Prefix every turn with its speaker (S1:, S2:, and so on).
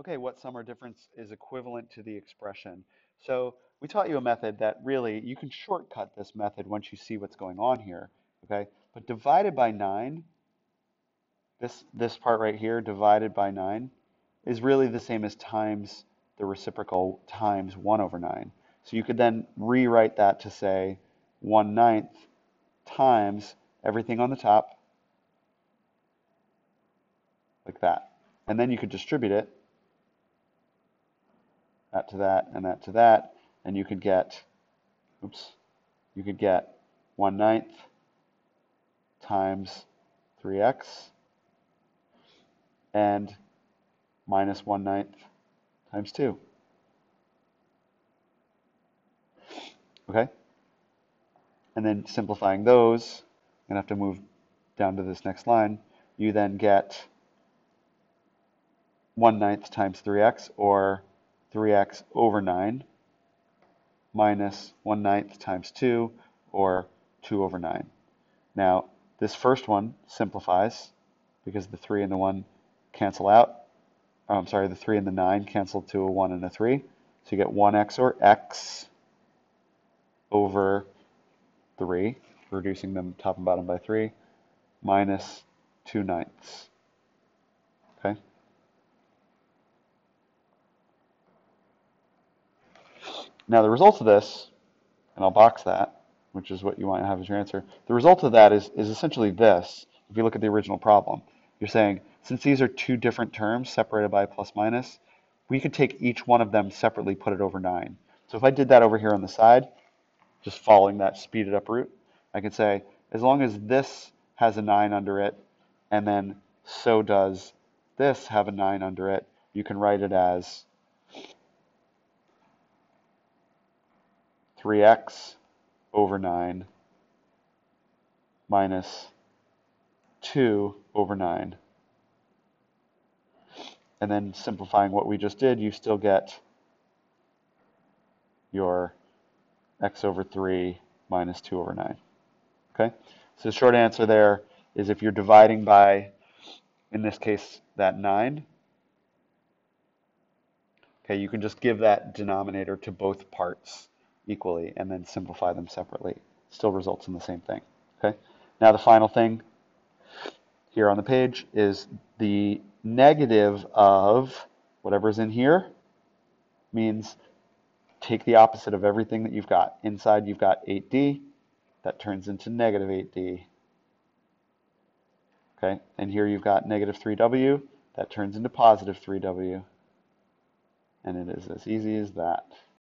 S1: Okay, what sum or difference is equivalent to the expression? So we taught you a method that really, you can shortcut this method once you see what's going on here, okay? But divided by 9, this part right here, divided by 9, is really the same as times the reciprocal times 1 over 9. So you could then rewrite that to say 1/9 times everything on the top, like that. And then you could distribute it, that to that, and that to that, and you could get, oops, you could get 1/9 times 3x and minus 1/9 times 2. Okay? And then simplifying those, I'm going to have to move down to this next line. You then get 1/9 times 3x, or 3x over 9, minus 1/9 times 2, or 2 over 9. Now, this first one simplifies because the 3 and the 1 cancel out. Oh, I'm sorry, the 3 and the 9 cancel to a 1 and a 3. So you get 1x, or x, over 3, reducing them top and bottom by 3, minus 2/9. Okay? Now the result of this, and I'll box that, which is what you want to have as your answer. The result of that is essentially this. If you look at the original problem, you're saying, since these are two different terms separated by a plus minus, we could take each one of them separately, put it over 9. So if I did that over here on the side, just following that speeded up route, I could say, as long as this has a 9 under it, and then so does this have a 9 under it, you can write it as 3x over 9 minus 2 over 9. And then simplifying what we just did, you still get your x over 3 minus 2 over 9. Okay? So the short answer there is, if you're dividing by, in this case, that 9, okay, you can just give that denominator to both parts equally and then simplify them separately. Still results in the same thing. Okay? Now the final thing here on the page is the negative of whatever's in here means take the opposite of everything that you've got. Inside you've got 8d, that turns into negative 8d. Okay, and here you've got negative 3w, that turns into positive 3w. And it is as easy as that.